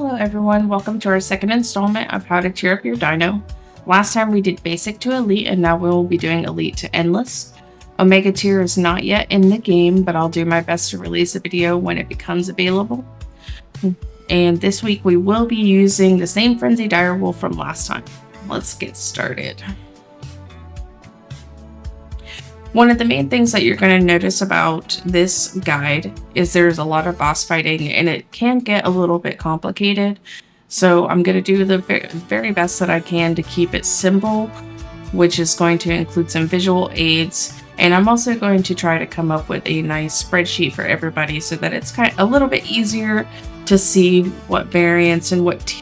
Hello everyone, welcome to our second installment of how to tier up your dino. Last time we did basic to elite and now we will be doing elite to endless. Omega tier is not yet in the game, but I'll do my best to release a video when it becomes available. And this week we will be using the same frenzy direwolf from last time. Let's get started. One of the main things that you're going to notice about this guide is there's a lot of boss fighting and it can get a little bit complicated. So I'm going to do the very best that I can to keep it simple, which is going to include some visual aids. And I'm also going to try to come up with a nice spreadsheet for everybody so that it's kind of a little bit easier to see what variants and what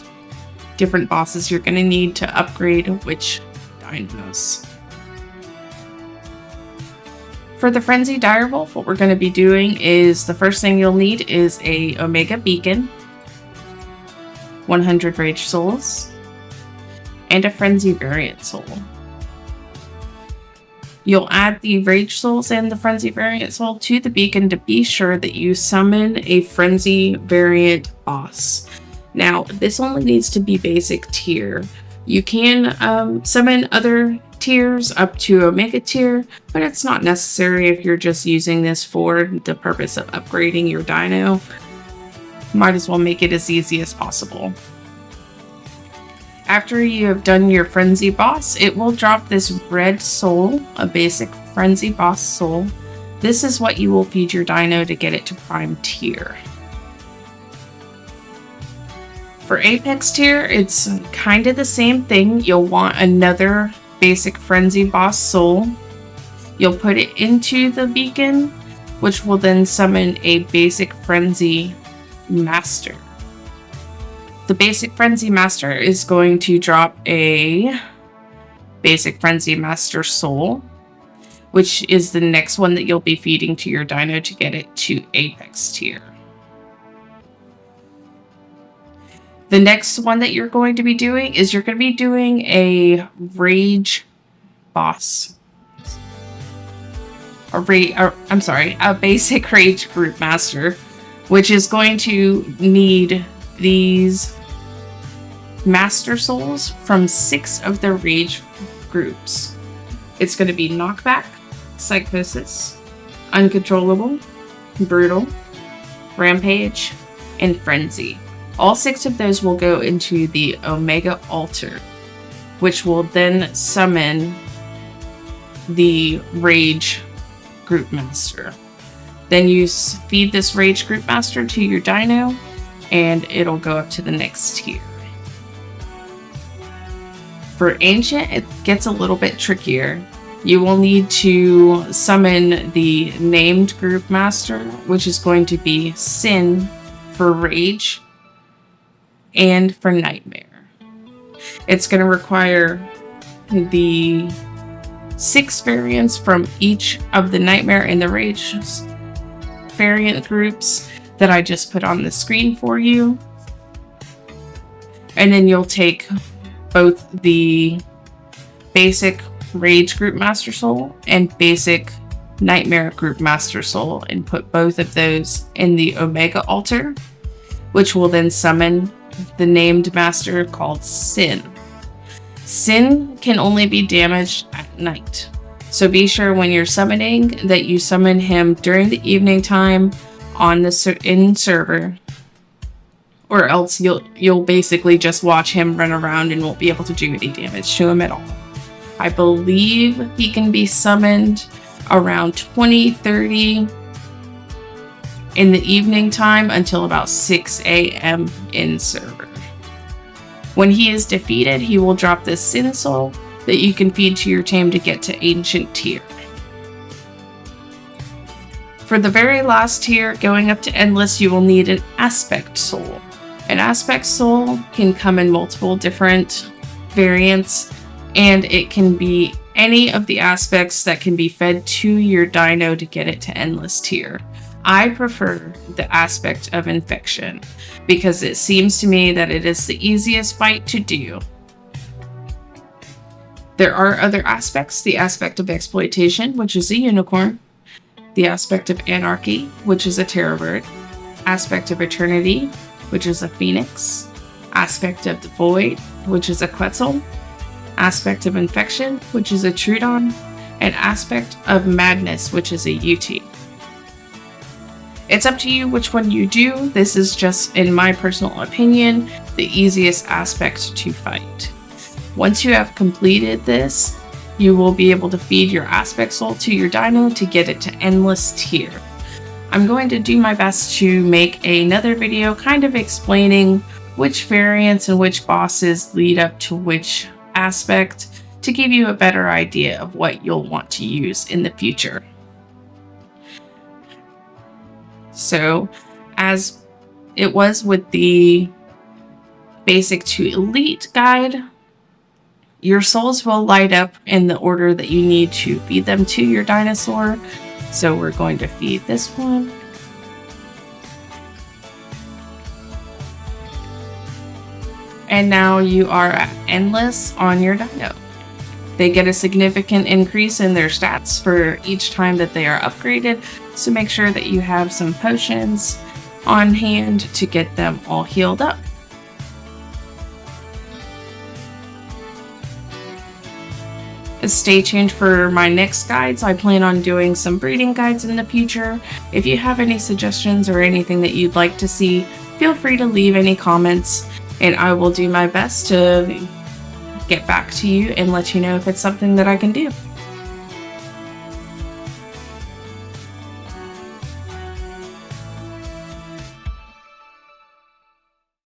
different bosses you're going to need to upgrade which dinos. For the Frenzy Direwolf, what we're going to be doing is the first thing you'll need is a Omega Beacon, 100 Rage Souls, and a Frenzy Variant Soul. You'll add the Rage Souls and the Frenzy Variant Soul to the beacon to be sure that you summon a Frenzy Variant boss. Now, this only needs to be basic tier. You can summon other tiers up to Omega tier, but it's not necessary if you're just using this for the purpose of upgrading your dino. Might as well make it as easy as possible. After you have done your Frenzy boss, it will drop this red soul, a basic Frenzy boss soul. This is what you will feed your dino to get it to prime tier. For Apex tier, it's kind of the same thing. You'll want another basic Frenzy boss soul. You'll put it into the beacon, which will then summon a basic Frenzy master. The basic Frenzy master is going to drop a basic Frenzy master soul, which is the next one that you'll be feeding to your dino to get it to Apex tier. The next one that you're going to be doing is you're going to be doing a rage boss. A basic rage group master, which is going to need these master souls from 6 of the rage groups. It's going to be knockback, psychosis, uncontrollable, brutal, rampage, and frenzy. All 6 of those will go into the Omega altar, which will then summon the Rage Group Master. Then you feed this Rage Group Master to your dino, and it'll go up to the next tier. For Ancient, it gets a little bit trickier. You will need to summon the named Group Master, which is going to be Sin for Rage, and for Nightmare. It's going to require the 6 variants from each of the Nightmare and the Rage variant groups that I just put on the screen for you. And then you'll take both the basic Rage Group Master Soul and basic Nightmare Group Master Soul and put both of those in the Omega altar, which will then summon the named master called Sin. Sin can only be damaged at night, so be sure when you're summoning that you summon him during the evening time on the in server, or else you'll basically just watch him run around and won't be able to do any damage to him at all. I believe he can be summoned around 20:30 in the evening time until about 6 a.m. in server. When he is defeated, he will drop this Sin Soul that you can feed to your team to get to Ancient tier. For the very last tier, going up to Endless, you will need an Aspect Soul. An Aspect Soul can come in multiple different variants, and it can be any of the aspects that can be fed to your dino to get it to Endless tier. I prefer the aspect of infection because it seems to me that it is the easiest fight to do. There are other aspects, the aspect of exploitation, which is a unicorn, the aspect of anarchy, which is a terror bird, aspect of eternity, which is a phoenix, Aspect of the Void, which is a Quetzal, Aspect of Infection, which is a Trudon, and Aspect of Madness, which is a UT. It's up to you which one you do. This is just, in my personal opinion, the easiest aspect to fight. Once you have completed this, you will be able to feed your aspect soul to your dino to get it to endless tier. I'm going to do my best to make another video kind of explaining which variants and which bosses lead up to which aspect to give you a better idea of what you'll want to use in the future. So, as it was with the basic to elite guide, your souls will light up in the order that you need to feed them to your dinosaur. So we're going to feed this one. And now you are at endless on your dino. They get a significant increase in their stats for each time that they are upgraded, so make sure that you have some potions on hand to get them all healed up. Stay tuned for my next guides. I plan on doing some breeding guides in the future. If you have any suggestions or anything that you'd like to see, feel free to leave any comments, and I will do my best to get back to you and let you know if it's something that I can do.